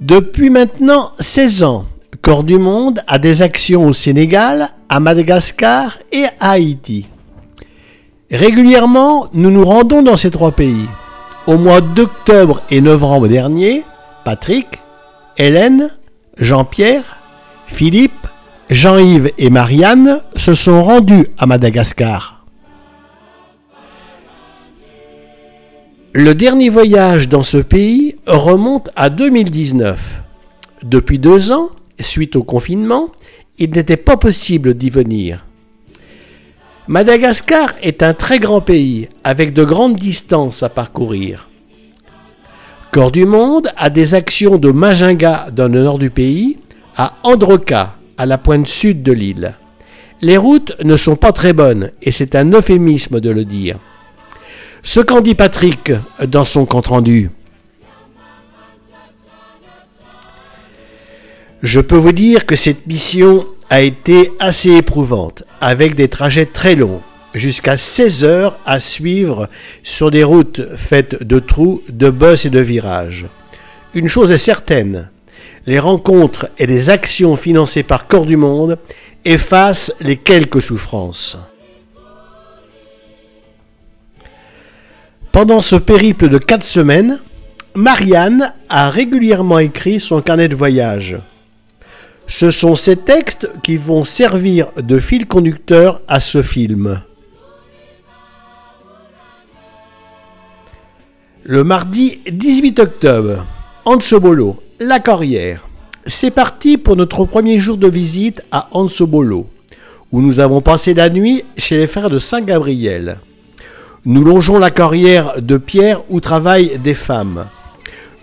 Depuis maintenant 16 ans, Corps du Monde a des actions au Sénégal, à Madagascar et à Haïti. Régulièrement, nous nous rendons dans ces trois pays. Au mois d'octobre et novembre dernier, Patrick, Hélène, Jean-Pierre, Philippe, Jean-Yves et Marianne se sont rendus à Madagascar. Le dernier voyage dans ce pays remonte à 2019. Depuis 2 ans, suite au confinement, il n'était pas possible d'y venir. Madagascar est un très grand pays avec de grandes distances à parcourir. Corps du Monde a des actions de Majinga dans le nord du pays à Androka, à la pointe sud de l'île. Les routes ne sont pas très bonnes et c'est un euphémisme de le dire. Ce qu'en dit Patrick dans son compte-rendu. Je peux vous dire que cette mission a été assez éprouvante, avec des trajets très longs, jusqu'à 16 heures à suivre sur des routes faites de trous, de bosses et de virages. Une chose est certaine, les rencontres et les actions financées par Corps du Monde effacent les quelques souffrances. Pendant ce périple de 4 semaines, Marianne a régulièrement écrit son carnet de voyage. Ce sont ces textes qui vont servir de fil conducteur à ce film. Le mardi 18 octobre, Antsobolo, La Corrière. C'est parti pour notre premier jour de visite à Antsobolo, où nous avons passé la nuit chez les frères de Saint-Gabriel. Nous longeons la carrière de pierre où travaillent des femmes.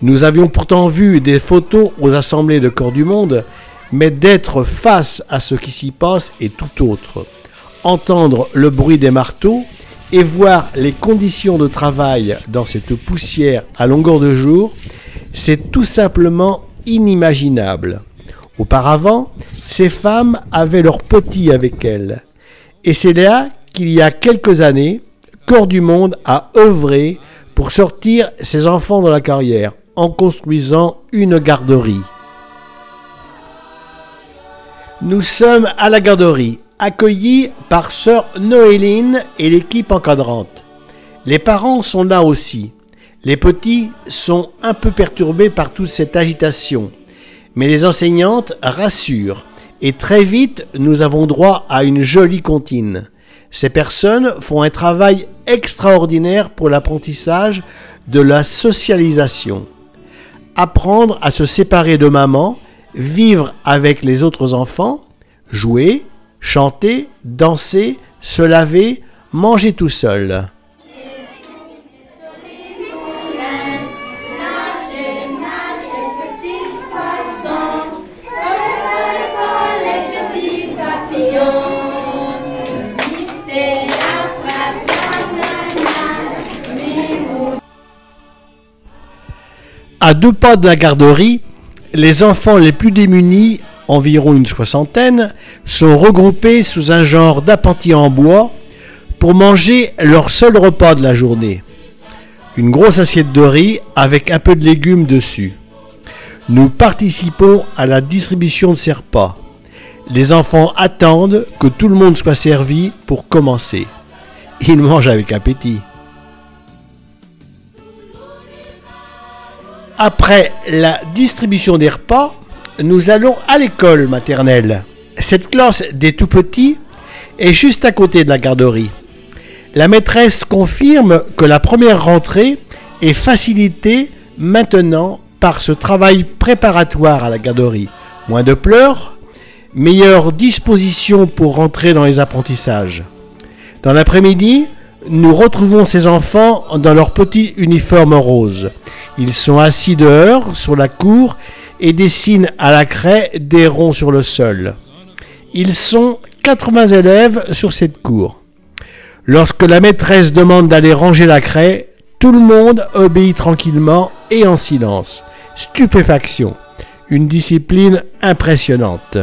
Nous avions pourtant vu des photos aux assemblées de Corps du Monde, mais d'être face à ce qui s'y passe est tout autre. Entendre le bruit des marteaux et voir les conditions de travail dans cette poussière à longueur de jour, c'est tout simplement inimaginable. Auparavant, ces femmes avaient leurs petits avec elles. Et c'est là qu'il y a quelques années, Corps du Monde a œuvré pour sortir ses enfants de la carrière en construisant une garderie. Nous sommes à la garderie, accueillis par sœur Noéline et l'équipe encadrante. Les parents sont là aussi. Les petits sont un peu perturbés par toute cette agitation. Mais les enseignantes rassurent. Et très vite, nous avons droit à une jolie comptine. Ces personnes font un travail extraordinaire pour l'apprentissage de la socialisation. Apprendre à se séparer de maman, vivre avec les autres enfants, jouer, chanter, danser, se laver, manger tout seul. À 2 pas de la garderie, les enfants les plus démunis, environ une 60aine, sont regroupés sous un genre d'appentis en bois pour manger leur seul repas de la journée. Une grosse assiette de riz avec un peu de légumes dessus. Nous participons à la distribution de ces repas. Les enfants attendent que tout le monde soit servi pour commencer. Ils mangent avec appétit. Après la distribution des repas, nous allons à l'école maternelle. Cette classe des tout-petits est juste à côté de la garderie. La maîtresse confirme que la première rentrée est facilitée maintenant par ce travail préparatoire à la garderie. Moins de pleurs, meilleure disposition pour rentrer dans les apprentissages. Dans l'après-midi, nous retrouvons ces enfants dans leur petit uniforme rose. Ils sont assis dehors, sur la cour, et dessinent à la craie des ronds sur le sol. Ils sont 80 élèves sur cette cour. Lorsque la maîtresse demande d'aller ranger la craie, tout le monde obéit tranquillement et en silence. Stupéfaction. Une discipline impressionnante.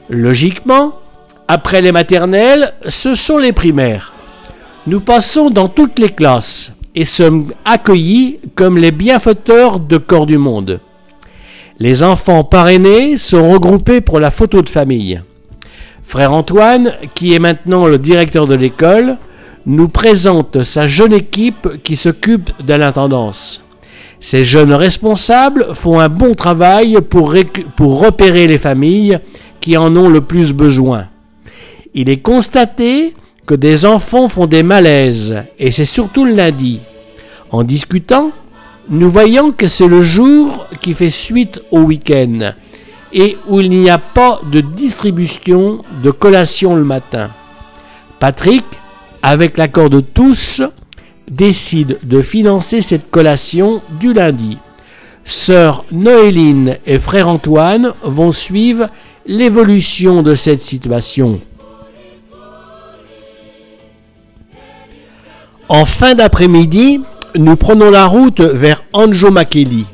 Logiquement, après les maternelles, ce sont les primaires. Nous passons dans toutes les classes. et sommes accueillis comme les bienfaiteurs de corps du monde. Les enfants parrainés sont regroupés pour la photo de famille. Frère Antoine, qui est maintenant le directeur de l'école, nous présente sa jeune équipe qui s'occupe de l'intendance. Ces jeunes responsables font un bon travail pour repérer les familles qui en ont le plus besoin. Il est constaté que des enfants font des malaises, et c'est surtout le lundi. En discutant, nous voyons que c'est le jour qui fait suite au week-end et où il n'y a pas de distribution de collation le matin. Patrick, avec l'accord de tous, décide de financer cette collation du lundi. Sœur Noéline et frère Antoine vont suivre l'évolution de cette situation. En fin d'après-midi, nous prenons la route vers Anjo Makeli.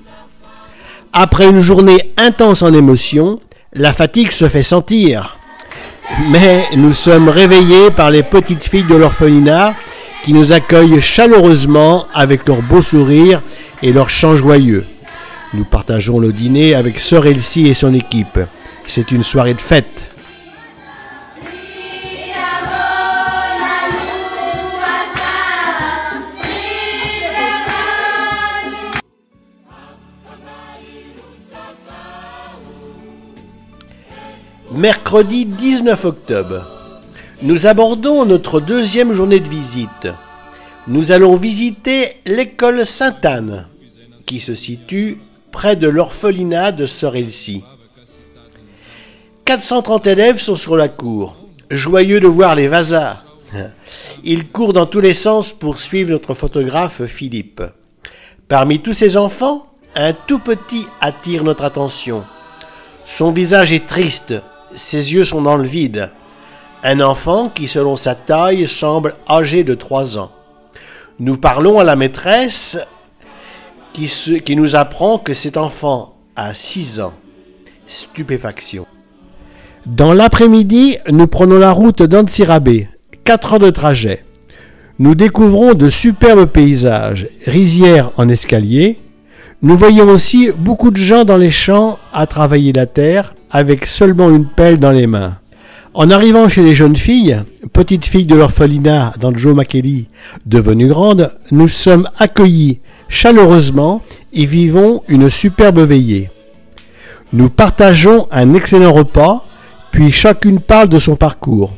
Après une journée intense en émotions, la fatigue se fait sentir. Mais nous sommes réveillés par les petites filles de l'orphelinat qui nous accueillent chaleureusement avec leur beau sourire et leur chant joyeux. Nous partageons le dîner avec sœur Elsie et son équipe. C'est une soirée de fête. Mercredi 19 octobre. Nous abordons notre deuxième journée de visite. Nous allons visiter l'école Sainte-Anne, qui se situe près de l'orphelinat de sœur Elsie. 430 élèves sont sur la cour, joyeux de voir les vasards. Ils courent dans tous les sens pour suivre notre photographe Philippe. Parmi tous ces enfants, un tout petit attire notre attention. Son visage est triste, ses yeux sont dans le vide. Un enfant qui, selon sa taille, semble âgé de 3 ans. Nous parlons à la maîtresse qui nous apprend que cet enfant a 6 ans. Stupéfaction. Dans l'après-midi, nous prenons la route d'Antsirabe, 4 heures de trajet. Nous découvrons de superbes paysages, rizières en escalier. Nous voyons aussi beaucoup de gens dans les champs à travailler la terre avec seulement une pelle dans les mains. En arrivant chez les jeunes filles, petites filles de l'orphelinat d'Anjo Makeli, devenues grandes, nous sommes accueillis chaleureusement et vivons une superbe veillée. Nous partageons un excellent repas, puis chacune parle de son parcours.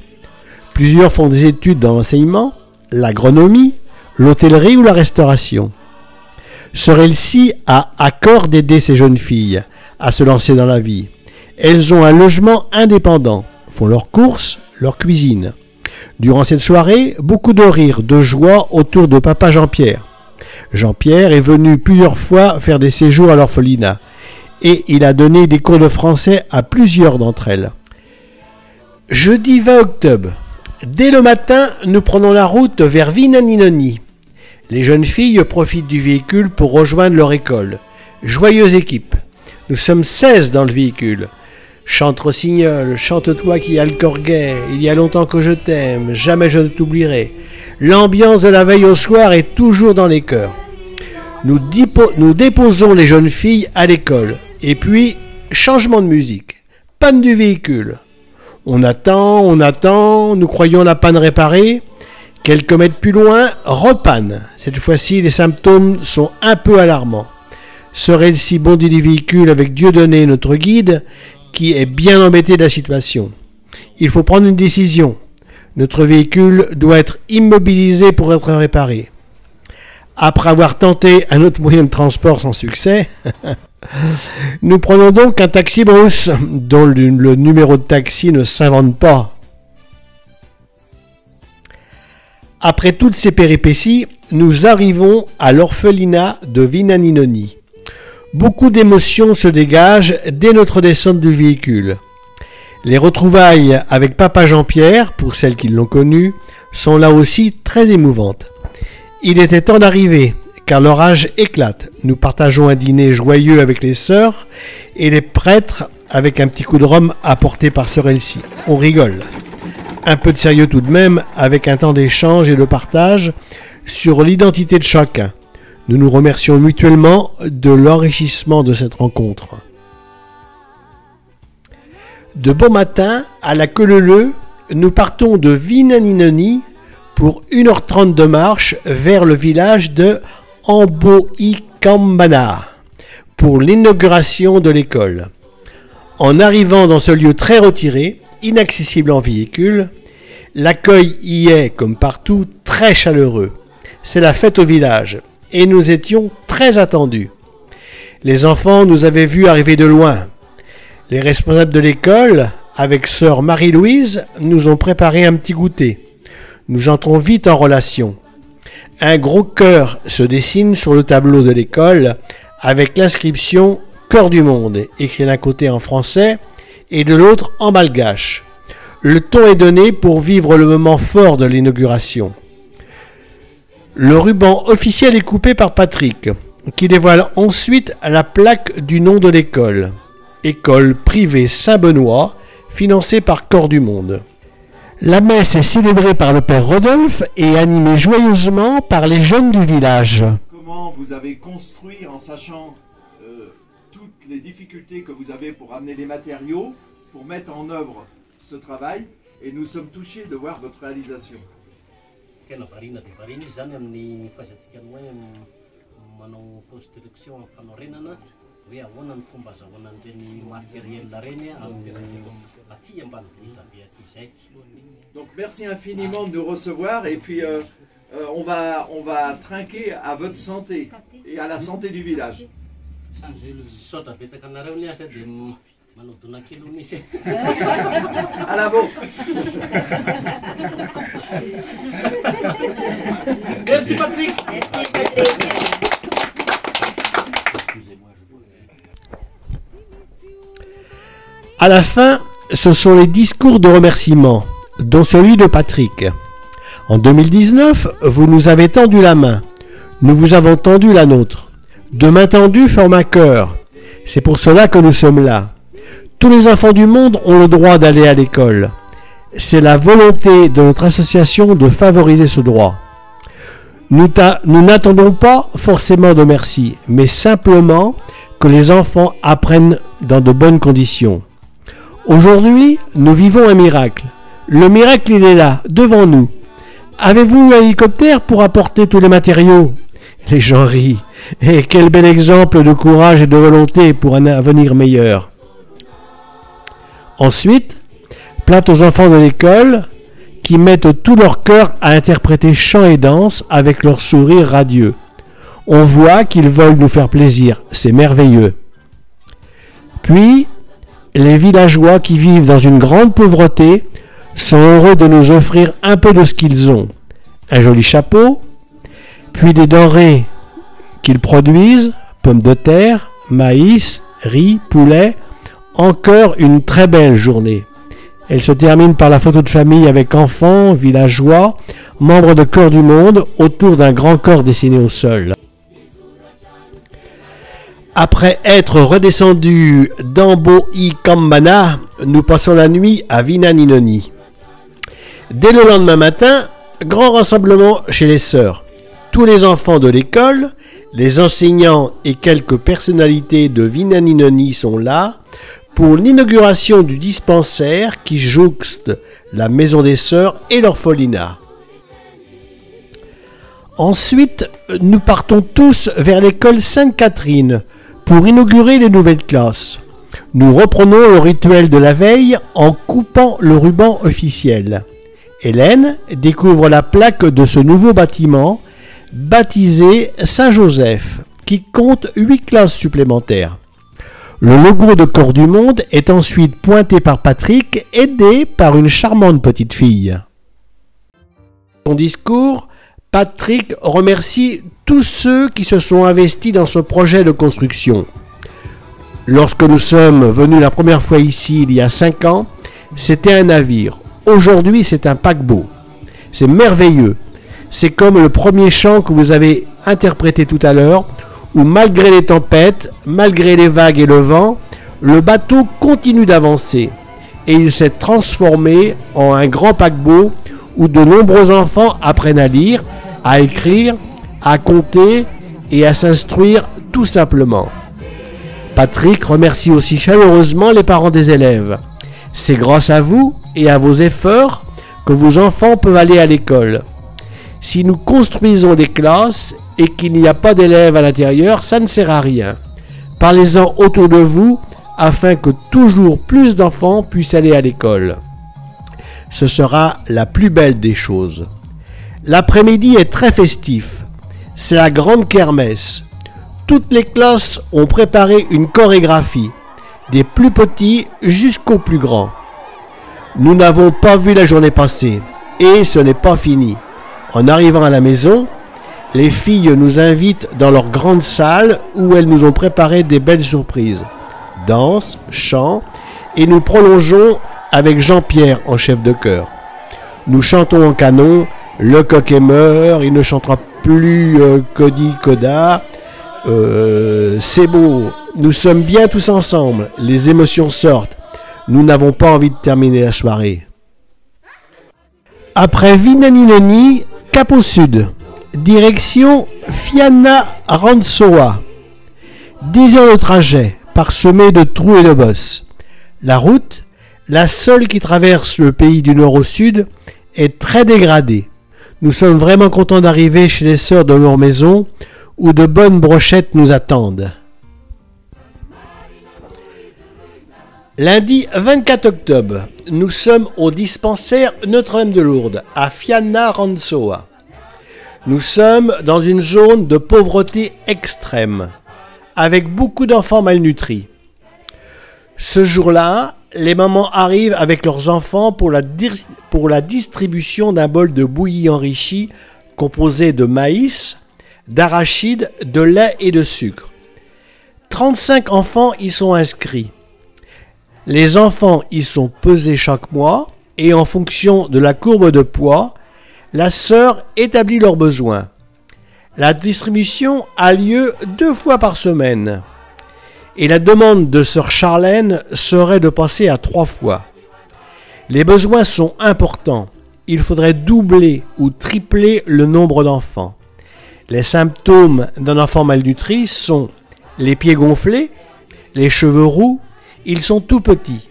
Plusieurs font des études dans l'enseignement, l'agronomie, l'hôtellerie ou la restauration. Sœur Elsie a à cœur d'aider ces jeunes filles à se lancer dans la vie. Elles ont un logement indépendant, font leurs courses, leur cuisine. Durant cette soirée, beaucoup de rires, de joie autour de papa Jean-Pierre. Jean-Pierre est venu plusieurs fois faire des séjours à l'orphelinat et il a donné des cours de français à plusieurs d'entre elles. Jeudi 20 octobre. Dès le matin, nous prenons la route vers Vinaninoni. Les jeunes filles profitent du véhicule pour rejoindre leur école. Joyeuse équipe. Nous sommes 16 dans le véhicule. Chante Rossignol, chante-toi qui a le corps gai, il y a longtemps que je t'aime, jamais je ne t'oublierai. L'ambiance de la veille au soir est toujours dans les cœurs. Nous déposons les jeunes filles à l'école. Et puis, changement de musique. Panne du véhicule. On attend, nous croyons la panne réparée. Quelques mètres plus loin, repanne. Cette fois-ci, les symptômes sont un peu alarmants. Sœur Elsie bondit du véhicule avec Dieudonné, notre guide, qui est bien embêté de la situation. Il faut prendre une décision. Notre véhicule doit être immobilisé pour être réparé. Après avoir tenté un autre moyen de transport sans succès, nous prenons donc un taxi brousse dont le numéro de taxi ne s'invente pas. Après toutes ces péripéties, nous arrivons à l'orphelinat de Vinaninoni. Beaucoup d'émotions se dégagent dès notre descente du véhicule. Les retrouvailles avec papa Jean-Pierre, pour celles qui l'ont connu, sont là aussi très émouvantes. Il était temps d'arriver, car l'orage éclate. Nous partageons un dîner joyeux avec les sœurs et les prêtres avec un petit coup de rhum apporté par sœur Elsie. On rigole. Un peu de sérieux tout de même, avec un temps d'échange et de partage, sur l'identité de chacun. Nous nous remercions mutuellement de l'enrichissement de cette rencontre. De bon matin, à la Queue-leu-leu, nous partons de Vinaninoni pour 1h30 de marche vers le village de Amboikambana pour l'inauguration de l'école. En arrivant dans ce lieu très retiré, inaccessible en véhicule, l'accueil y est, comme partout, très chaleureux. C'est la fête au village et nous étions très attendus. Les enfants nous avaient vus arriver de loin. Les responsables de l'école, avec sœur Marie-Louise, nous ont préparé un petit goûter. Nous entrons vite en relation. Un gros cœur se dessine sur le tableau de l'école avec l'inscription « Cœur du monde » écrit d'un côté en français et de l'autre en malgache. Le ton est donné pour vivre le moment fort de l'inauguration. Le ruban officiel est coupé par Patrick, qui dévoile ensuite la plaque du nom de l'école. École privée Saint-Benoît, financée par Cœur du monde. La messe est célébrée par le père Rodolphe et animée joyeusement par les jeunes du village. Comment vous avez construit en sachant toutes les difficultés que vous avez pour amener les matériaux, pour mettre en œuvre ce travail, et nous sommes touchés de voir votre réalisation. Donc merci infiniment de nous recevoir et puis on va trinquer à votre santé et à la santé du village. À la vôtre. Merci Patrick. À la fin, ce sont les discours de remerciement, dont celui de Patrick. En 2019, vous nous avez tendu la main. Nous vous avons tendu la nôtre. De main tendue forme un cœur. C'est pour cela que nous sommes là. Tous les enfants du monde ont le droit d'aller à l'école. C'est la volonté de notre association de favoriser ce droit. Nous n'attendons pas forcément de merci, mais simplement que les enfants apprennent dans de bonnes conditions. Aujourd'hui, nous vivons un miracle. Le miracle, il est là, devant nous. Avez-vous un hélicoptère pour apporter tous les matériaux? Les gens rient. Et quel bel exemple de courage et de volonté pour un avenir meilleur. Ensuite, plainte aux enfants de l'école qui mettent tout leur cœur à interpréter chant et danse avec leur sourire radieux. On voit qu'ils veulent nous faire plaisir, c'est merveilleux. Puis, les villageois qui vivent dans une grande pauvreté sont heureux de nous offrir un peu de ce qu'ils ont. Un joli chapeau, puis des denrées qu'ils produisent, pommes de terre, maïs, riz, poulet, encore une très belle journée. Elle se termine par la photo de famille avec enfants, villageois, membres de Cœur du monde, autour d'un grand corps dessiné au sol. Après être redescendus d'Amboikambana, nous passons la nuit à Vinaninoni. Dès le lendemain matin, grand rassemblement chez les sœurs. Tous les enfants de l'école, les enseignants et quelques personnalités de Vinaninoni sont là pour l'inauguration du dispensaire qui jouxte la maison des sœurs et l'orphelinat. Ensuite, nous partons tous vers l'école Sainte-Catherine pour inaugurer les nouvelles classes. Nous reprenons le rituel de la veille en coupant le ruban officiel. Hélène découvre la plaque de ce nouveau bâtiment baptisé Saint-Joseph, qui compte 8 classes supplémentaires. Le logo de Cœur du monde est ensuite pointé par Patrick, aidé par une charmante petite fille. Dans son discours, Patrick remercie tous ceux qui se sont investis dans ce projet de construction. Lorsque nous sommes venus la première fois ici, il y a 5 ans, c'était un navire. Aujourd'hui, c'est un paquebot. C'est merveilleux. C'est comme le premier chant que vous avez interprété tout à l'heure, où malgré les tempêtes, malgré les vagues et le vent, le bateau continue d'avancer. Et il s'est transformé en un grand paquebot où de nombreux enfants apprennent à lire à écrire, à compter et à s'instruire tout simplement. Patrick remercie aussi chaleureusement les parents des élèves. C'est grâce à vous et à vos efforts que vos enfants peuvent aller à l'école. Si nous construisons des classes et qu'il n'y a pas d'élèves à l'intérieur, ça ne sert à rien. Parlez-en autour de vous afin que toujours plus d'enfants puissent aller à l'école. Ce sera la plus belle des choses. L'après-midi est très festif. C'est la grande kermesse. Toutes les classes ont préparé une chorégraphie, des plus petits jusqu'aux plus grands. Nous n'avons pas vu la journée passer et ce n'est pas fini. En arrivant à la maison, les filles nous invitent dans leur grande salle où elles nous ont préparé des belles surprises. Danse, chant et nous prolongeons avec Jean-Pierre en chef de chœur. Nous chantons en canon, le coq est mort, il ne chantera plus Cody Coda. C'est beau, nous sommes bien tous ensemble, les émotions sortent. Nous n'avons pas envie de terminer la soirée. Après Vinaninoni, cap au sud, direction Fianna Rantsoa. 10 heures de trajet, parsemé de trous et de bosses. La route, la seule qui traverse le pays du nord au sud, est très dégradée. Nous sommes vraiment contents d'arriver chez les sœurs de leur maison, où de bonnes brochettes nous attendent. Lundi 24 octobre, nous sommes au dispensaire Notre-Dame de Lourdes, à Fianna Rantsoa. Nous sommes dans une zone de pauvreté extrême, avec beaucoup d'enfants malnutris. Ce jour-là, les mamans arrivent avec leurs enfants pour la distribution d'un bol de bouillie enrichi composé de maïs, d'arachide, de lait et de sucre. 35 enfants y sont inscrits. Les enfants y sont pesés chaque mois et en fonction de la courbe de poids, la sœur établit leurs besoins. La distribution a lieu 2 fois par semaine et la demande de sœur Charlène serait de passer à 3 fois. Les besoins sont importants. Il faudrait doubler ou tripler le nombre d'enfants. Les symptômes d'un enfant malnutri sont les pieds gonflés, les cheveux roux, ils sont tout petits.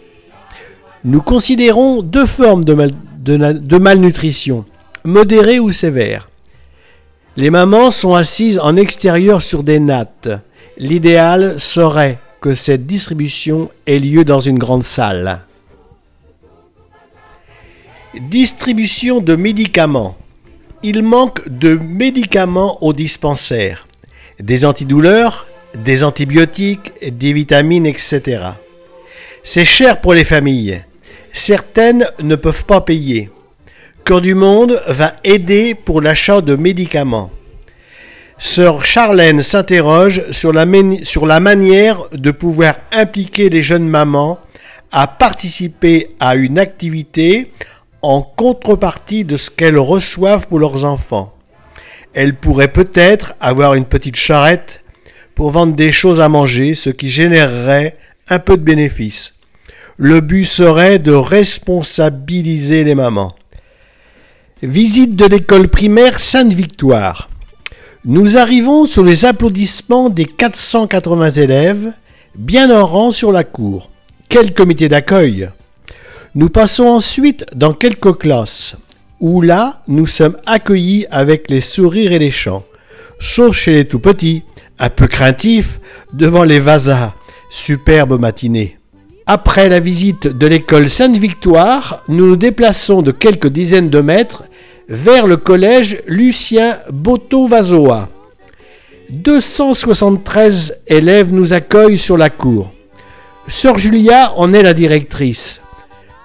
Nous considérons 2 formes de malnutrition, modérée ou sévère. Les mamans sont assises en extérieur sur des nattes. L'idéal serait que cette distribution ait lieu dans une grande salle. Distribution de médicaments. Il manque de médicaments au dispensaire. Des antidouleurs, des antibiotiques, des vitamines, etc. C'est cher pour les familles. Certaines ne peuvent pas payer. Cœur du Monde va aider pour l'achat de médicaments. Sœur Charlène s'interroge sur la manière de pouvoir impliquer les jeunes mamans à participer à une activité en contrepartie de ce qu'elles reçoivent pour leurs enfants. Elles pourraient peut-être avoir une petite charrette pour vendre des choses à manger, ce qui générerait un peu de bénéfices. Le but serait de responsabiliser les mamans. Visite de l'école primaire Sainte-Victoire. Nous arrivons sur les applaudissements des 480 élèves, bien en rang sur la cour. Quel comité d'accueil! Nous passons ensuite dans quelques classes, où là, nous sommes accueillis avec les sourires et les chants, sauf chez les tout-petits, un peu craintifs devant les vasas. Superbe matinée. Après la visite de l'école Sainte-Victoire, nous nous déplaçons de quelques dizaines de mètres vers le collège Lucien Boto-Vazoa. 273 élèves nous accueillent sur la cour. Sœur Julia en est la directrice.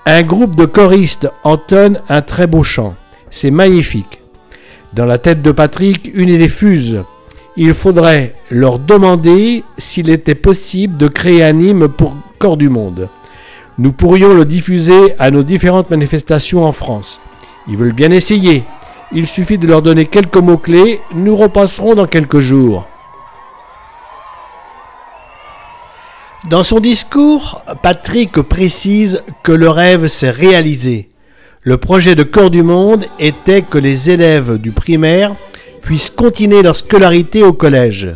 Un groupe de choristes entonne un très beau chant. C'est magnifique. Dans la tête de Patrick, une idée fuse. Il faudrait leur demander s'il était possible de créer un hymne pour Cœur du Monde. Nous pourrions le diffuser à nos différentes manifestations en France. Ils veulent bien essayer. Il suffit de leur donner quelques mots-clés. Nous repasserons dans quelques jours. Dans son discours, Patrick précise que le rêve s'est réalisé. Le projet de Cœur du Monde était que les élèves du primaire puissent continuer leur scolarité au collège.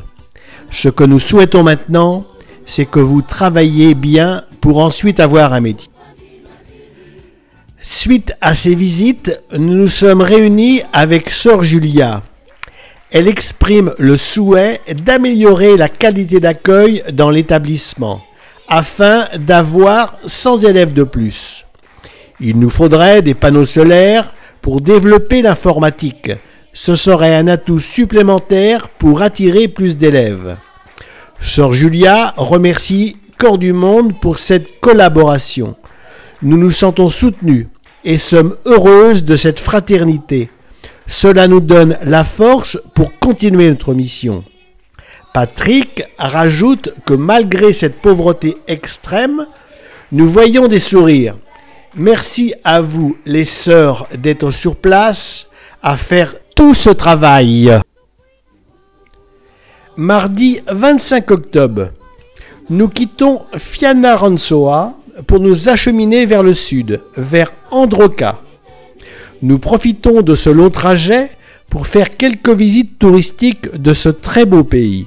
Ce que nous souhaitons maintenant, c'est que vous travailliez bien pour ensuite avoir un métier. Suite à ces visites, nous nous sommes réunis avec Sœur Julia. Elle exprime le souhait d'améliorer la qualité d'accueil dans l'établissement, afin d'avoir 100 élèves de plus. Il nous faudrait des panneaux solaires pour développer l'informatique. Ce serait un atout supplémentaire pour attirer plus d'élèves. Sœur Julia remercie Corps du Monde pour cette collaboration. Nous nous sentons soutenus et sommes heureuses de cette fraternité. Cela nous donne la force pour continuer notre mission. Patrick rajoute que malgré cette pauvreté extrême, nous voyons des sourires. Merci à vous, les sœurs, d'être sur place à faire tout ce travail. Mardi 25 octobre, nous quittons Fianarantsoa pour nous acheminer vers le sud, vers Androka. Nous profitons de ce long trajet pour faire quelques visites touristiques de ce très beau pays.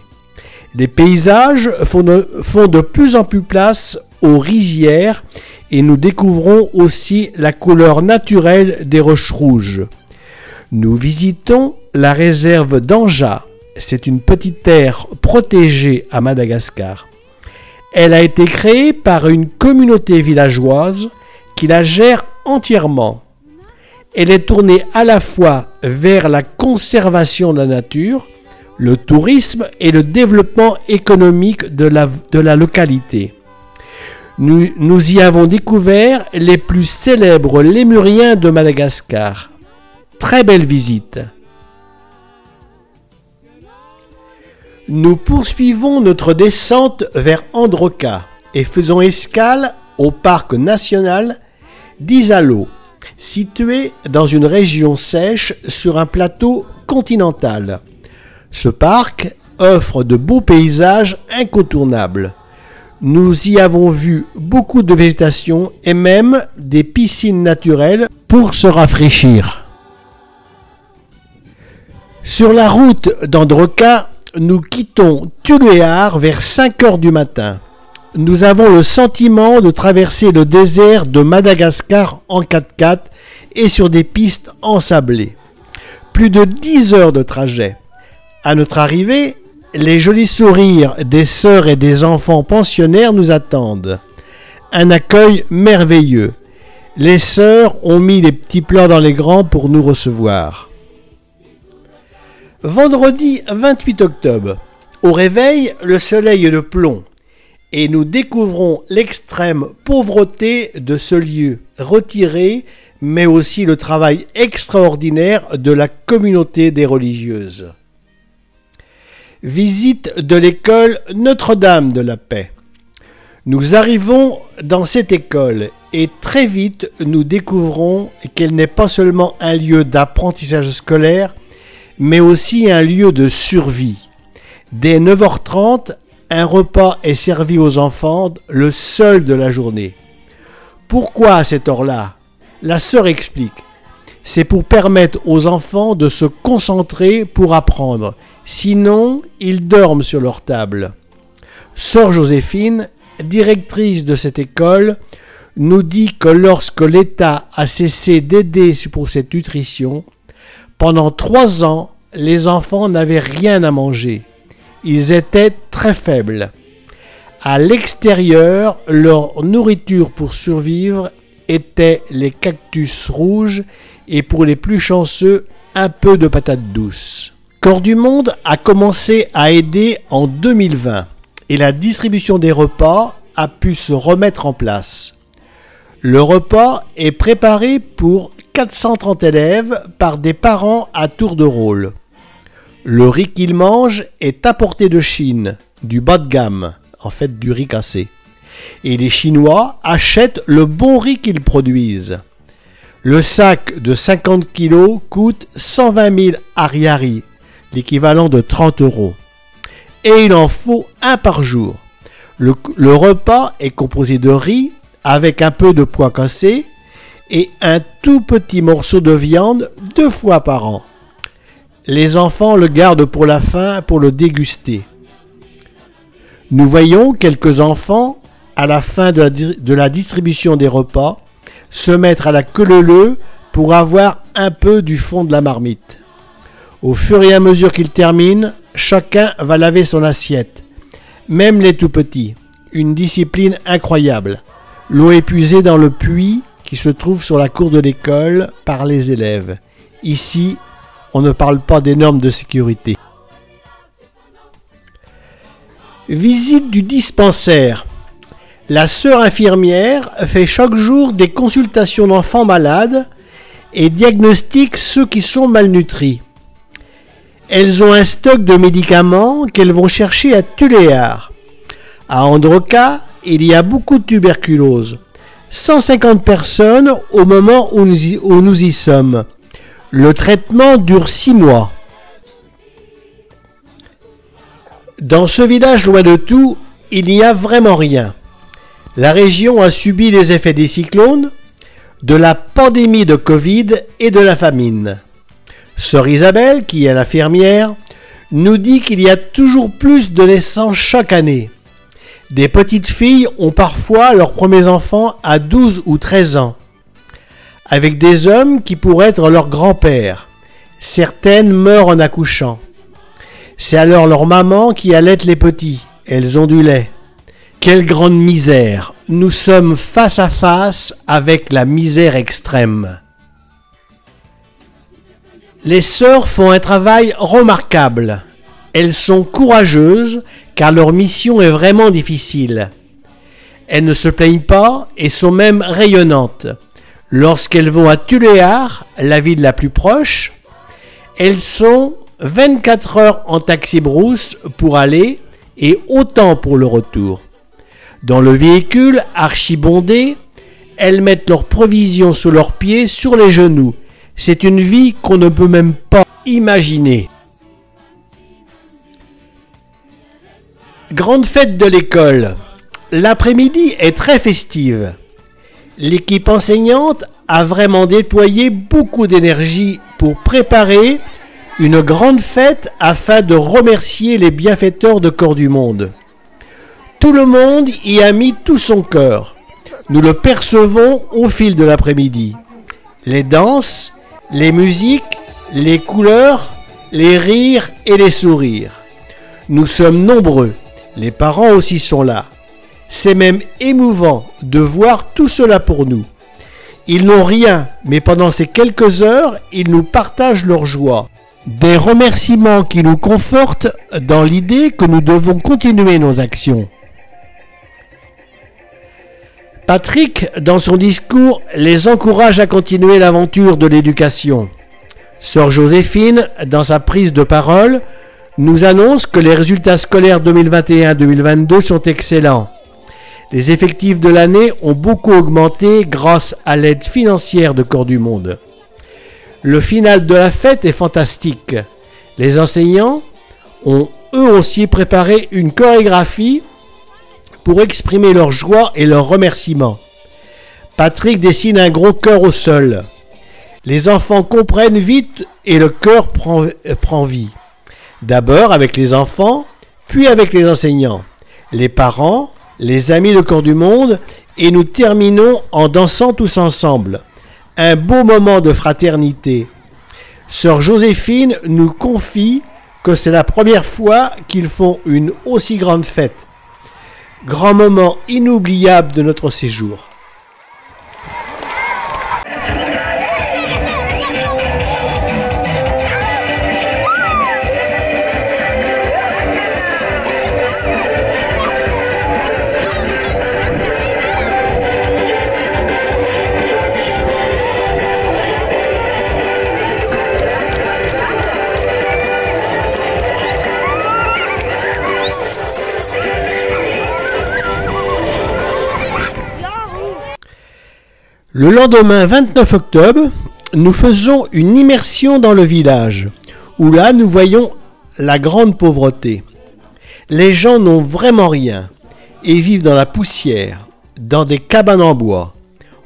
Les paysages font de plus en plus place aux rizières et nous découvrons aussi la couleur naturelle des roches rouges. Nous visitons la réserve d'Anja. C'est une petite terre protégée à Madagascar. Elle a été créée par une communauté villageoise qui la gère entièrement. Elle est tournée à la fois vers la conservation de la nature, le tourisme et le développement économique de la localité. Nous y avons découvert les plus célèbres lémuriens de Madagascar. Très belle visite. Nous poursuivons notre descente vers Androka et faisons escale au parc national d'Isalo, situé dans une région sèche sur un plateau continental. Ce parc offre de beaux paysages incontournables. Nous y avons vu beaucoup de végétation et même des piscines naturelles pour se rafraîchir. Sur la route d'Androka, nous quittons Tuluéar vers 5 heures du matin. Nous avons le sentiment de traverser le désert de Madagascar en 4x4 et sur des pistes ensablées. Plus de 10 heures de trajet. À notre arrivée, les jolis sourires des sœurs et des enfants pensionnaires nous attendent. Un accueil merveilleux. Les sœurs ont mis les petits plats dans les grands pour nous recevoir. Vendredi 28 octobre. Au réveil, le soleil est de plomb et nous découvrons l'extrême pauvreté de ce lieu retiré, mais aussi le travail extraordinaire de la communauté des religieuses. Visite de l'école Notre-Dame de la Paix. Nous arrivons dans cette école et très vite nous découvrons qu'elle n'est pas seulement un lieu d'apprentissage scolaire, mais aussi un lieu de survie. Dès 9h30, un repas est servi aux enfants, le seul de la journée. Pourquoi à cette heure-là? La sœur explique. C'est pour permettre aux enfants de se concentrer pour apprendre. Sinon, ils dorment sur leur table. Sœur Joséphine, directrice de cette école, nous dit que lorsque l'État a cessé d'aider pour cette nutrition, pendant 3 ans, les enfants n'avaient rien à manger. Ils étaient très faibles. À l'extérieur, leur nourriture pour survivre était les cactus rouges et pour les plus chanceux, un peu de patates douces. Corps du Monde a commencé à aider en 2020 et la distribution des repas a pu se remettre en place. Le repas est préparé pour 430 élèves par des parents à tour de rôle. Le riz qu'ils mangent est apporté de Chine, du bas de gamme, en fait du riz cassé. Et les Chinois achètent le bon riz qu'ils produisent. Le sac de 50 kg coûte 120 000 ariary, l'équivalent de 30 €. Et il en faut un par jour. Le repas est composé de riz avec un peu de pois cassés et un tout petit morceau de viande 2 fois par an. les enfants le gardent pour la fin pour le déguster. Nous voyons quelques enfants, à la fin de la distribution des repas, se mettre à la queue leu-leu pour avoir un peu du fond de la marmite. Au fur et à mesure qu'ils terminent, chacun va laver son assiette, même les tout petits. Une discipline incroyable. L'eau est puisée dans le puits qui se trouve sur la cour de l'école par les élèves. Ici, on ne parle pas des normes de sécurité. Visite du dispensaire. La sœur infirmière fait chaque jour des consultations d'enfants malades et diagnostique ceux qui sont malnutris. Elles ont un stock de médicaments qu'elles vont chercher à Tuléar. À Androka, il y a beaucoup de tuberculose. 150 personnes au moment où nous y sommes. Le traitement dure 6 mois. Dans ce village loin de tout, il n'y a vraiment rien. La région a subi les effets des cyclones, de la pandémie de Covid et de la famine. Sœur Isabelle, qui est l'infirmière, nous dit qu'il y a toujours plus de naissances chaque année. Des petites filles ont parfois leurs premiers enfants à 12 ou 13 ans, avec des hommes qui pourraient être leurs grands-pères. Certaines meurent en accouchant. C'est alors leur maman qui allaite les petits. Elles ont du lait. Quelle grande misère! Nous sommes face à face avec la misère extrême. Les sœurs font un travail remarquable. Elles sont courageuses car leur mission est vraiment difficile. Elles ne se plaignent pas et sont même rayonnantes. Lorsqu'elles vont à Tuléar, la ville la plus proche, elles sont 24 heures en taxi-brousse pour aller et autant pour le retour. Dans le véhicule archi-bondé, elles mettent leurs provisions sous leurs pieds, sur les genoux. C'est une vie qu'on ne peut même pas imaginer. Grande fête de l'école. L'après-midi est très festive. L'équipe enseignante a vraiment déployé beaucoup d'énergie pour préparer une grande fête afin de remercier les bienfaiteurs de Corps du Monde. Tout le monde y a mis tout son cœur. Nous le percevons au fil de l'après-midi. Les danses, les musiques, les couleurs, les rires et les sourires. Nous sommes nombreux. Les parents aussi sont là. C'est même émouvant de voir tout cela pour nous. Ils n'ont rien, mais pendant ces quelques heures, ils nous partagent leur joie. Des remerciements qui nous confortent dans l'idée que nous devons continuer nos actions. Patrick, dans son discours, les encourage à continuer l'aventure de l'éducation. Sœur Joséphine, dans sa prise de parole, nous annonce que les résultats scolaires 2021-2022 sont excellents. Les effectifs de l'année ont beaucoup augmenté grâce à l'aide financière de Corps du Monde. Le final de la fête est fantastique. Les enseignants ont eux aussi préparé une chorégraphie pour exprimer leur joie et leur remerciement. Patrick dessine un gros cœur au sol. Les enfants comprennent vite et le cœur prend vie. D'abord avec les enfants, puis avec les enseignants, les parents, les amis de Corps du Monde, et nous terminons en dansant tous ensemble. Un beau moment de fraternité. Sœur Joséphine nous confie que c'est la première fois qu'ils font une aussi grande fête. Grand moment inoubliable de notre séjour. Le lendemain 29 octobre, nous faisons une immersion dans le village, où là nous voyons la grande pauvreté. Les gens n'ont vraiment rien et vivent dans la poussière, dans des cabanes en bois.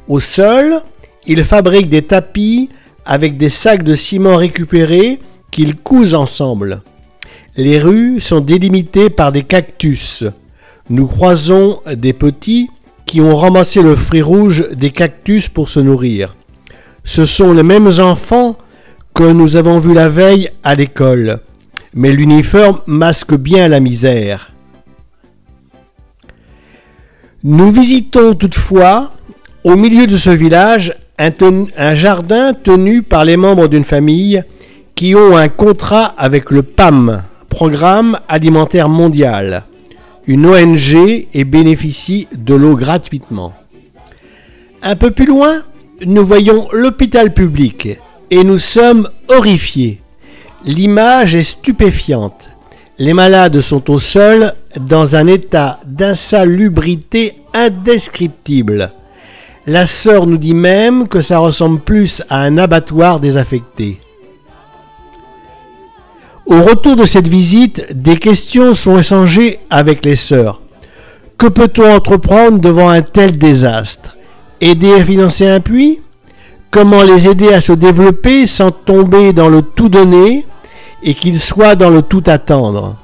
Au sol, ils fabriquent des tapis avec des sacs de ciment récupérés qu'ils cousent ensemble. Les rues sont délimitées par des cactus. Nous croisons des petits qui ont ramassé le fruit rouge des cactus pour se nourrir. Ce sont les mêmes enfants que nous avons vus la veille à l'école, mais l'uniforme masque bien la misère. Nous visitons toutefois, au milieu de ce village, un jardin tenu par les membres d'une famille qui ont un contrat avec le PAM, Programme Alimentaire Mondial, une ONG, et bénéficient de l'eau gratuitement. Un peu plus loin, nous voyons l'hôpital public et nous sommes horrifiés. L'image est stupéfiante. Les malades sont au sol dans un état d'insalubrité indescriptible. La sœur nous dit même que ça ressemble plus à un abattoir désaffecté. Au retour de cette visite, des questions sont échangées avec les sœurs. Que peut-on entreprendre devant un tel désastre? Aider à financer un puits? Comment les aider à se développer sans tomber dans le tout donner et qu'ils soient dans le tout attendre?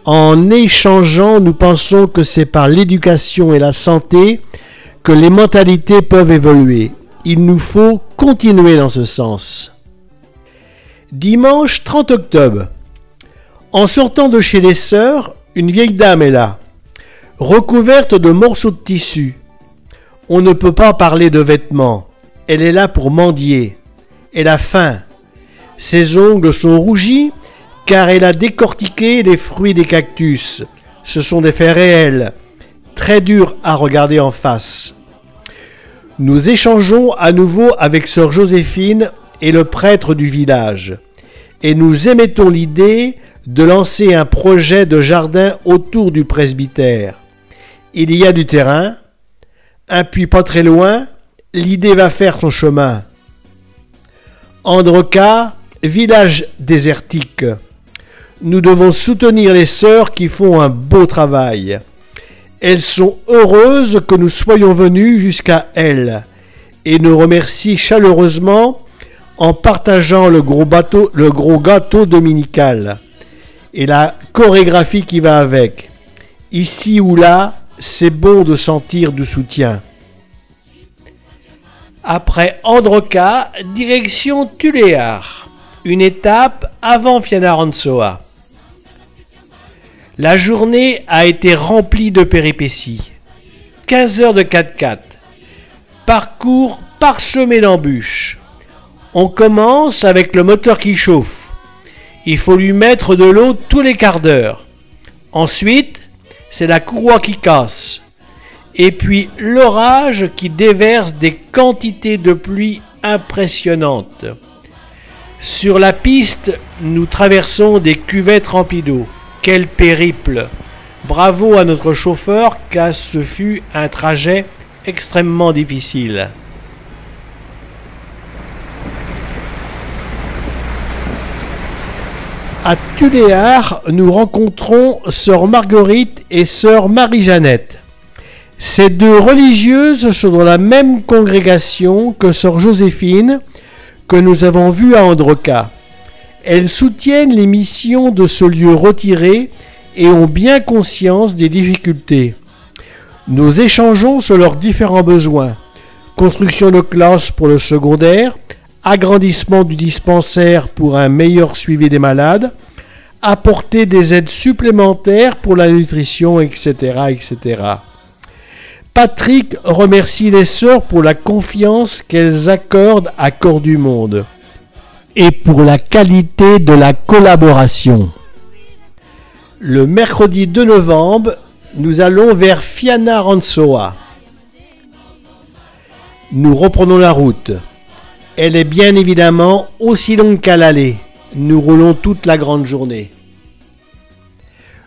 En échangeant, nous pensons que c'est par l'éducation et la santé que les mentalités peuvent évoluer. Il nous faut continuer dans ce sens. Dimanche 30 octobre. En sortant de chez les sœurs, une vieille dame est là, recouverte de morceaux de tissu. On ne peut pas parler de vêtements. Elle est là pour mendier. Elle a faim. Ses ongles sont rougis car elle a décortiqué les fruits des cactus. Ce sont des faits réels, très durs à regarder en face. Nous échangeons à nouveau avec sœur Joséphine et le prêtre du village, et nous émettons l'idée de lancer un projet de jardin autour du presbytère. Il y a du terrain, un puits pas très loin, l'idée va faire son chemin. Androka, village désertique. Nous devons soutenir les sœurs qui font un beau travail. Elles sont heureuses que nous soyons venus jusqu'à elles et nous remercient chaleureusement en partageant le gros gâteau dominical et la chorégraphie qui va avec. Ici ou là, c'est bon de sentir du soutien. Après Androka, direction Tuléar, une étape avant Fianarantsoa. La journée a été remplie de péripéties. 15 heures de 4x4. Parcours parsemé d'embûches. On commence avec le moteur qui chauffe. Il faut lui mettre de l'eau tous les quarts d'heure. Ensuite, c'est la courroie qui casse. Et puis l'orage qui déverse des quantités de pluie impressionnantes. Sur la piste, nous traversons des cuvettes remplies d'eau. Quel périple! Bravo à notre chauffeur car ce fut un trajet extrêmement difficile. À Tuléar, nous rencontrons sœur Marguerite et sœur Marie-Jeannette. Ces deux religieuses sont dans la même congrégation que sœur Joséphine que nous avons vue à Androka. Elles soutiennent les missions de ce lieu retiré et ont bien conscience des difficultés. Nous échangeons sur leurs différents besoins. Construction de classes pour le secondaire, agrandissement du dispensaire pour un meilleur suivi des malades, apporter des aides supplémentaires pour la nutrition, etc., etc. Patrick remercie les sœurs pour la confiance qu'elles accordent à Corps du Monde et pour la qualité de la collaboration. Le mercredi 2 novembre, nous allons vers Fianarantsoa. Nous reprenons la route. Elle est bien évidemment aussi longue qu'à l'aller. Nous roulons toute la grande journée.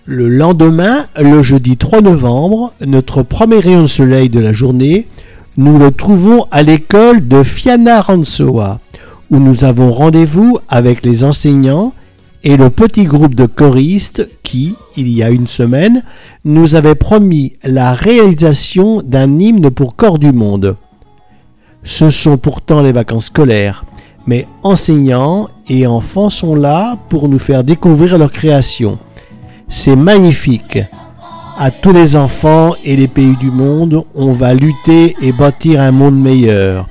Le lendemain, le jeudi 3 novembre, notre premier rayon de soleil de la journée, nous le trouvons à l'école de Fianarantsoa, où nous avons rendez-vous avec les enseignants et le petit groupe de choristes qui, il y a une semaine, nous avait promis la réalisation d'un hymne pour Corps du Monde. Ce sont pourtant les vacances scolaires, mais enseignants et enfants sont là pour nous faire découvrir leur création. C'est magnifique. À tous les enfants et les pays du monde, on va lutter et bâtir un monde meilleur.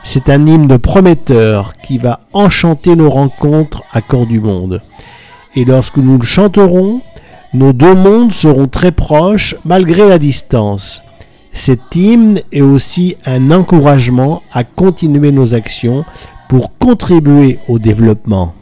C'est un hymne prometteur qui va enchanter nos rencontres à corps du monde. Et lorsque nous le chanterons, nos deux mondes seront très proches malgré la distance. Cet hymne est aussi un encouragement à continuer nos actions pour contribuer au développement.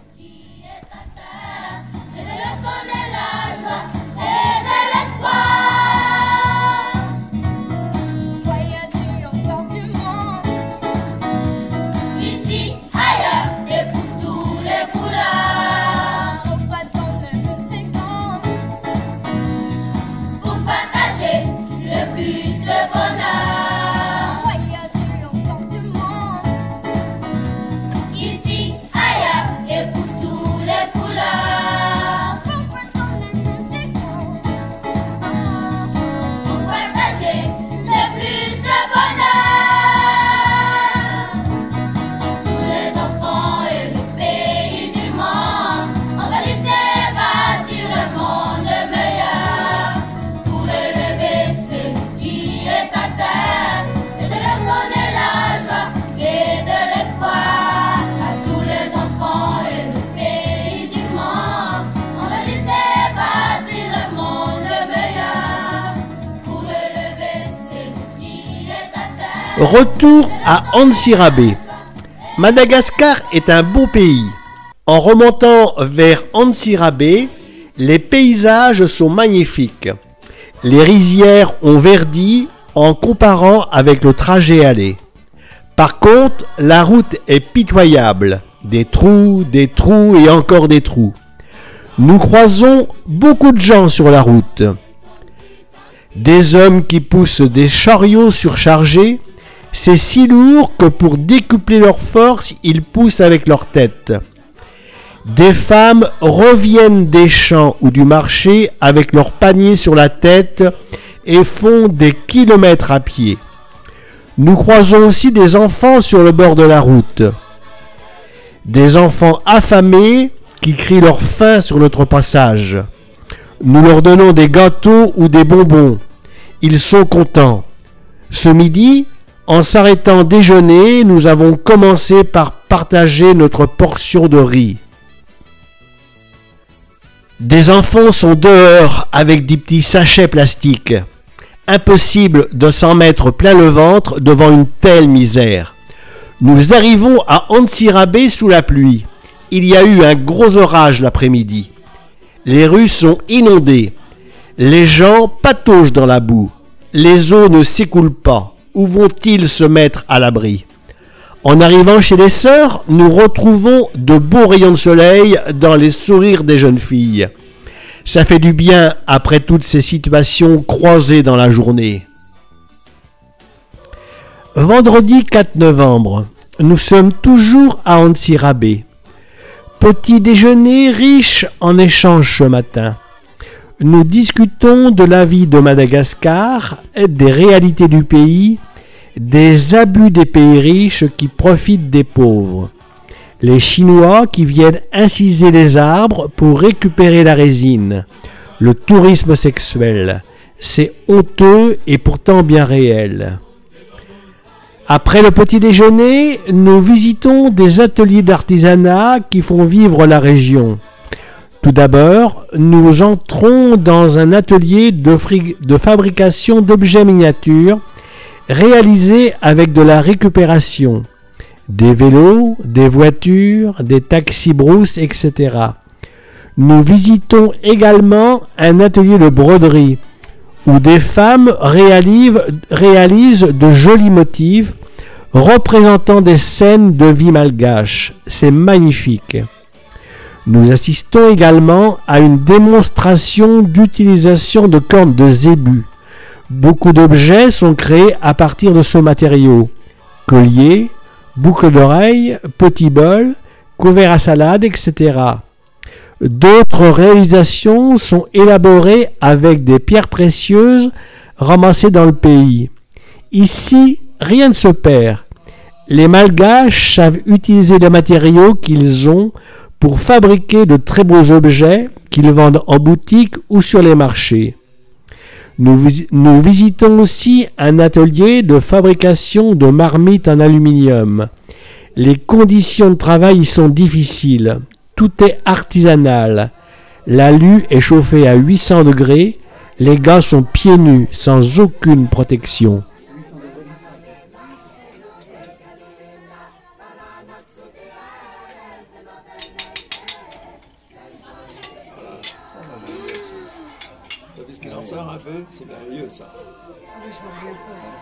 Retour à Antsirabe. Madagascar est un beau pays. En remontant vers Antsirabe, les paysages sont magnifiques. Les rizières ont verdi en comparant avec le trajet aller. Par contre, la route est pitoyable. Des trous et encore des trous. Nous croisons beaucoup de gens sur la route. Des hommes qui poussent des chariots surchargés. C'est si lourd que pour décupler leur force, ils poussent avec leur tête. Des femmes reviennent des champs ou du marché avec leur panier sur la tête et font des kilomètres à pied. Nous croisons aussi des enfants sur le bord de la route. Des enfants affamés qui crient leur faim sur notre passage. Nous leur donnons des gâteaux ou des bonbons. Ils sont contents. Ce midi, en s'arrêtant déjeuner, nous avons commencé par partager notre portion de riz. Des enfants sont dehors avec des petits sachets plastiques. Impossible de s'en mettre plein le ventre devant une telle misère. Nous arrivons à Antsirabe sous la pluie. Il y a eu un gros orage l'après-midi. Les rues sont inondées. Les gens pataugent dans la boue. Les eaux ne s'écoulent pas. Où vont-ils se mettre à l'abri? En arrivant chez les sœurs, nous retrouvons de beaux rayons de soleil dans les sourires des jeunes filles. Ça fait du bien après toutes ces situations croisées dans la journée. Vendredi 4 novembre, nous sommes toujours à Antsirabe. Petit déjeuner riche en échanges ce matin. Nous discutons de la vie de Madagascar, des réalités du pays, des abus des pays riches qui profitent des pauvres. Les Chinois qui viennent inciser les arbres pour récupérer la résine. Le tourisme sexuel. C'est honteux et pourtant bien réel. Après le petit déjeuner, nous visitons des ateliers d'artisanat qui font vivre la région. Tout d'abord, nous entrons dans un atelier de fabrication d'objets miniatures réalisés avec de la récupération. Des vélos, des voitures, des taxis-brousses, etc. Nous visitons également un atelier de broderie où des femmes réalisent de jolis motifs représentant des scènes de vie malgache. C'est magnifique. Nous assistons également à une démonstration d'utilisation de cornes de zébu. Beaucoup d'objets sont créés à partir de ce matériau. Colliers, boucles d'oreilles, petits bols, couverts à salade, etc. D'autres réalisations sont élaborées avec des pierres précieuses ramassées dans le pays. Ici, rien ne se perd. Les Malgaches savent utiliser les matériaux qu'ils ont pour fabriquer de très beaux objets qu'ils vendent en boutique ou sur les marchés. Nous visitons aussi un atelier de fabrication de marmites en aluminium. Les conditions de travail y sont difficiles. Tout est artisanal. L'alu est chauffé à 800 degrés. Les gars sont pieds nus, sans aucune protection. Puisqu'il en sort un peu, c'est merveilleux ça.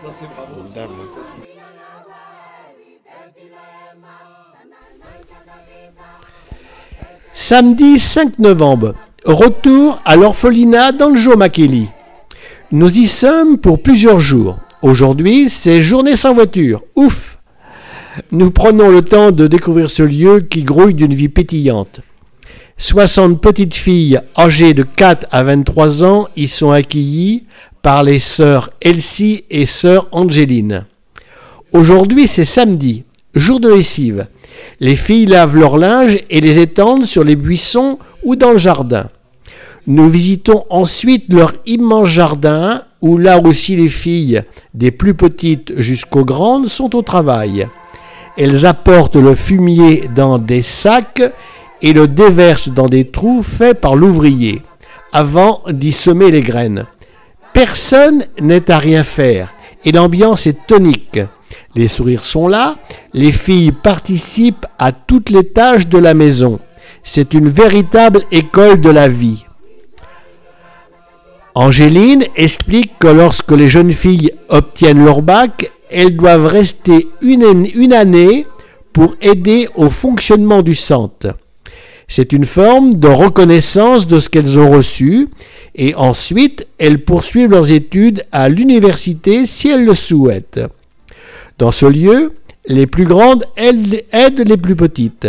Ça c'est bravo. Ça, Samedi 5 novembre, retour à l'orphelinat d'Anjo Makeli. Nous y sommes pour plusieurs jours. Aujourd'hui, c'est journée sans voiture. Ouf! Nous prenons le temps de découvrir ce lieu qui grouille d'une vie pétillante. 60 petites filles âgées de 4 à 23 ans y sont accueillies par les sœurs Elsie et sœur Angeline. Aujourd'hui, c'est samedi, jour de lessive. Les filles lavent leur linge et les étendent sur les buissons ou dans le jardin. Nous visitons ensuite leur immense jardin où là aussi les filles, des plus petites jusqu'aux grandes, sont au travail. Elles apportent le fumier dans des sacs et le déversent dans des trous faits par l'ouvrier, avant d'y semer les graines. Personne n'est à rien faire et l'ambiance est tonique. Les sourires sont là, les filles participent à toutes les tâches de la maison. C'est une véritable école de la vie. Angéline explique que lorsque les jeunes filles obtiennent leur bac, elles doivent rester une année pour aider au fonctionnement du centre. C'est une forme de reconnaissance de ce qu'elles ont reçu et ensuite elles poursuivent leurs études à l'université si elles le souhaitent. Dans ce lieu, les plus grandes aident les plus petites.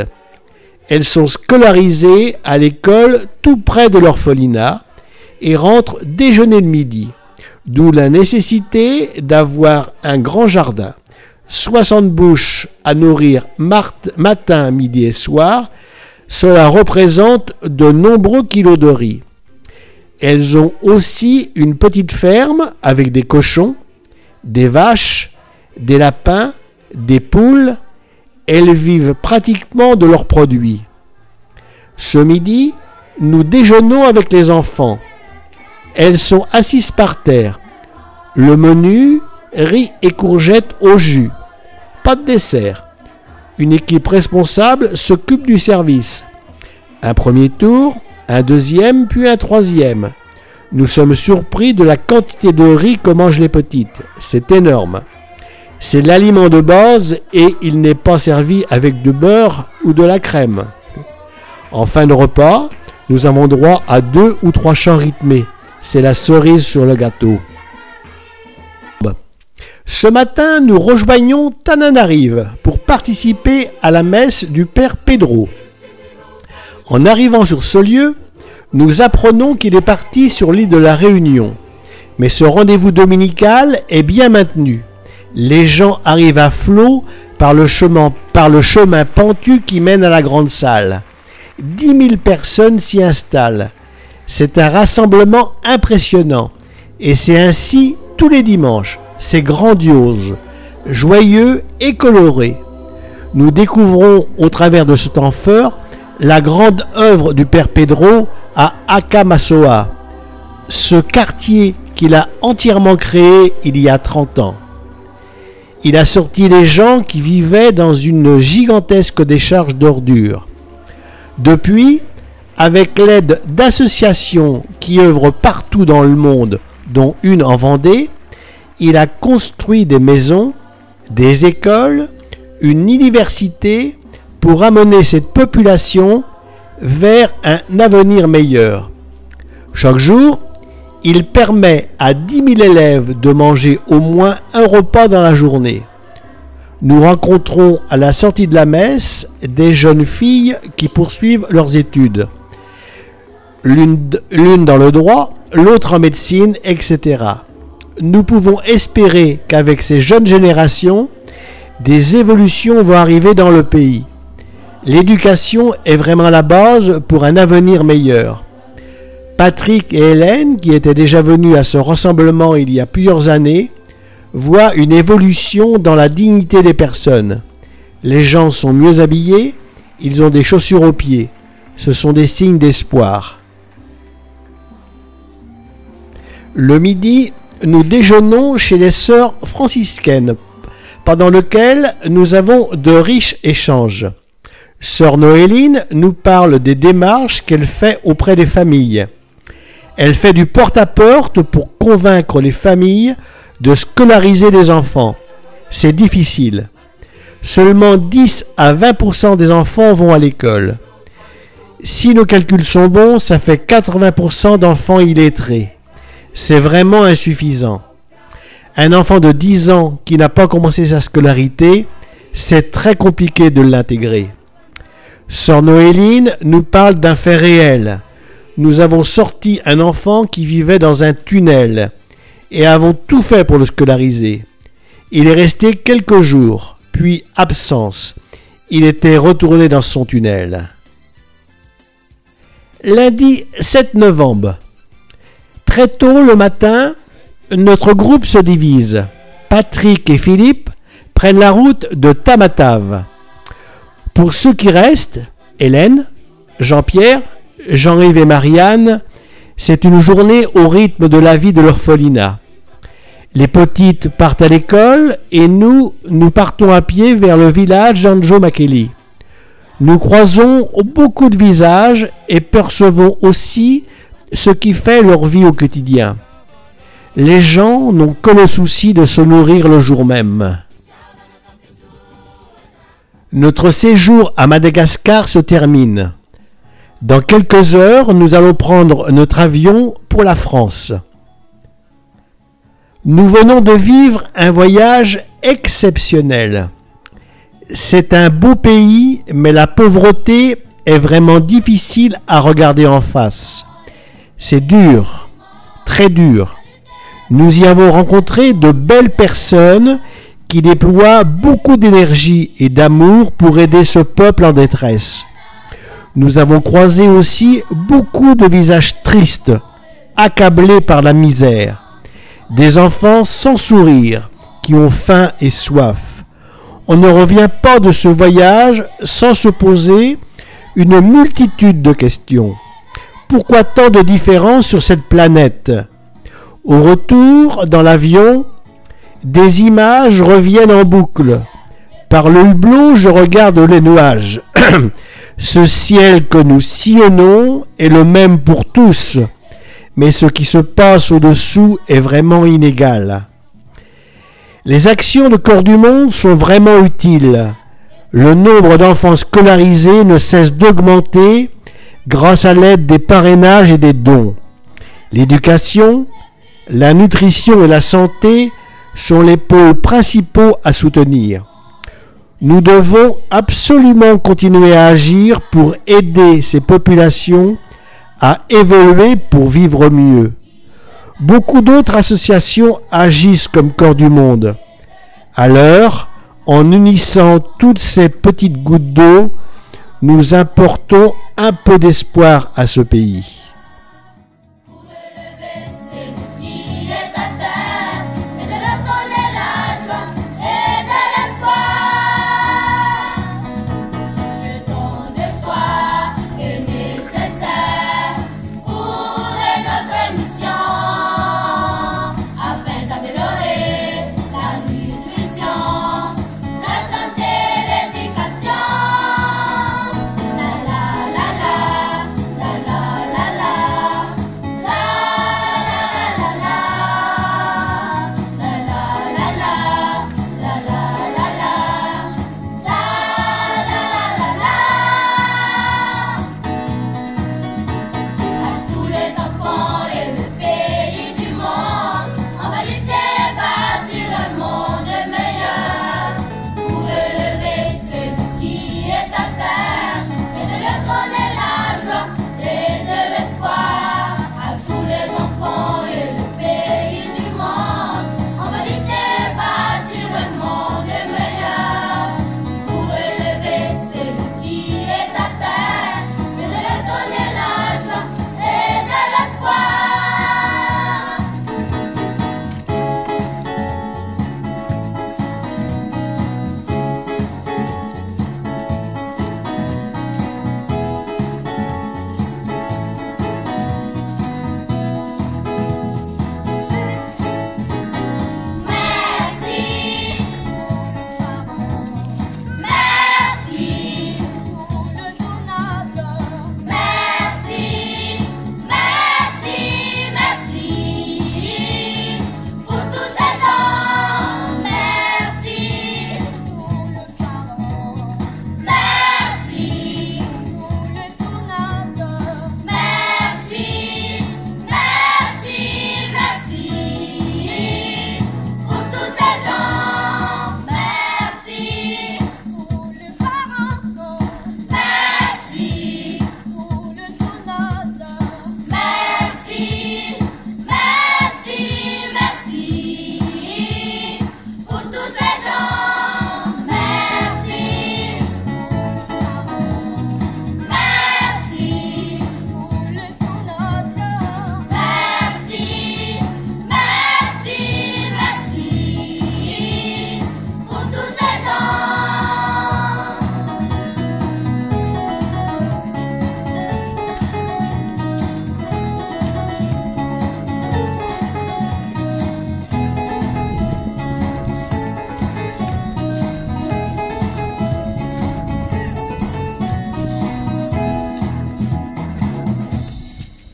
Elles sont scolarisées à l'école tout près de l'orphelinat et rentrent déjeuner le midi, d'où la nécessité d'avoir un grand jardin. 60 bouches à nourrir matin, midi et soir. Cela représente de nombreux kilos de riz. Elles ont aussi une petite ferme avec des cochons, des vaches, des lapins, des poules. Elles vivent pratiquement de leurs produits. Ce midi, nous déjeunons avec les enfants. Elles sont assises par terre. Le menu, riz et courgettes au jus. Pas de dessert. Une équipe responsable s'occupe du service. Un premier tour, un deuxième, puis un troisième. Nous sommes surpris de la quantité de riz que mangent les petites. C'est énorme. C'est l'aliment de base et il n'est pas servi avec du beurre ou de la crème. En fin de repas, nous avons droit à 2 ou 3 chants rythmés. C'est la cerise sur le gâteau. Ce matin, nous rejoignons Tananarive pour participer à la messe du Père Pedro. En arrivant sur ce lieu, nous apprenons qu'il est parti sur l'île de la Réunion. Mais ce rendez-vous dominical est bien maintenu. Les gens arrivent à flot par le chemin pentu qui mène à la grande salle. 10 000 personnes s'y installent. C'est un rassemblement impressionnant. Et c'est ainsi tous les dimanches. C'est grandiose, joyeux et coloré. Nous découvrons au travers de ce temps fort la grande œuvre du Père Pedro à Akamassoa, ce quartier qu'il a entièrement créé il y a 30 ans. Il a sorti les gens qui vivaient dans une gigantesque décharge d'ordures. Depuis, avec l'aide d'associations qui œuvrent partout dans le monde, dont une en Vendée, il a construit des maisons, des écoles, une université pour amener cette population vers un avenir meilleur. Chaque jour, il permet à 10 000 élèves de manger au moins un repas dans la journée. Nous rencontrons à la sortie de la messe des jeunes filles qui poursuivent leurs études. L'une dans le droit, l'autre en médecine, etc. Nous pouvons espérer qu'avec ces jeunes générations, des évolutions vont arriver dans le pays. L'éducation est vraiment la base pour un avenir meilleur. Patrick et Hélène, qui étaient déjà venus à ce rassemblement il y a plusieurs années, voient une évolution dans la dignité des personnes. Les gens sont mieux habillés, ils ont des chaussures aux pieds. Ce sont des signes d'espoir. Le midi, nous déjeunons chez les sœurs franciscaines, pendant lequel nous avons de riches échanges. Sœur Noéline nous parle des démarches qu'elle fait auprès des familles. Elle fait du porte-à-porte pour convaincre les familles de scolariser les enfants. C'est difficile. Seulement 10 à 20% des enfants vont à l'école. Si nos calculs sont bons, ça fait 80% d'enfants illettrés. C'est vraiment insuffisant. Un enfant de 10 ans qui n'a pas commencé sa scolarité, c'est très compliqué de l'intégrer. Sœur Noéline nous parle d'un fait réel. Nous avons sorti un enfant qui vivait dans un tunnel et avons tout fait pour le scolariser. Il est resté quelques jours, puis absence. Il était retourné dans son tunnel. Lundi 7 novembre. Très tôt le matin, notre groupe se divise. Patrick et Philippe prennent la route de Tamatave. Pour ceux qui restent, Hélène, Jean-Pierre, Jean-Yves et Marianne, c'est une journée au rythme de la vie de l'orphelinat. Les petites partent à l'école et nous partons à pied vers le village d'Anjo Makeli. Nous croisons beaucoup de visages et percevons aussi ce qui fait leur vie au quotidien. Les gens n'ont que le souci de se nourrir le jour même. Notre séjour à Madagascar se termine. Dans quelques heures, nous allons prendre notre avion pour la France. Nous venons de vivre un voyage exceptionnel. C'est un beau pays, mais la pauvreté est vraiment difficile à regarder en face. C'est dur, très dur. Nous y avons rencontré de belles personnes qui déploient beaucoup d'énergie et d'amour pour aider ce peuple en détresse. Nous avons croisé aussi beaucoup de visages tristes, accablés par la misère. Des enfants sans sourire, qui ont faim et soif. On ne revient pas de ce voyage sans se poser une multitude de questions. Pourquoi tant de différences sur cette planète ? Au retour, dans l'avion, des images reviennent en boucle. Par le hublot, je regarde les nuages. Ce ciel que nous sillonnons est le même pour tous, mais ce qui se passe au-dessous est vraiment inégal. Les actions de Corps du Monde sont vraiment utiles. Le nombre d'enfants scolarisés ne cesse d'augmenter grâce à l'aide des parrainages et des dons. L'éducation, la nutrition et la santé sont les pôles principaux à soutenir. Nous devons absolument continuer à agir pour aider ces populations à évoluer pour vivre mieux. Beaucoup d'autres associations agissent comme Corps du Monde. Alors, en unissant toutes ces petites gouttes d'eau, nous apportons un peu d'espoir à ce pays. Et de l'espoir à tous les enfants.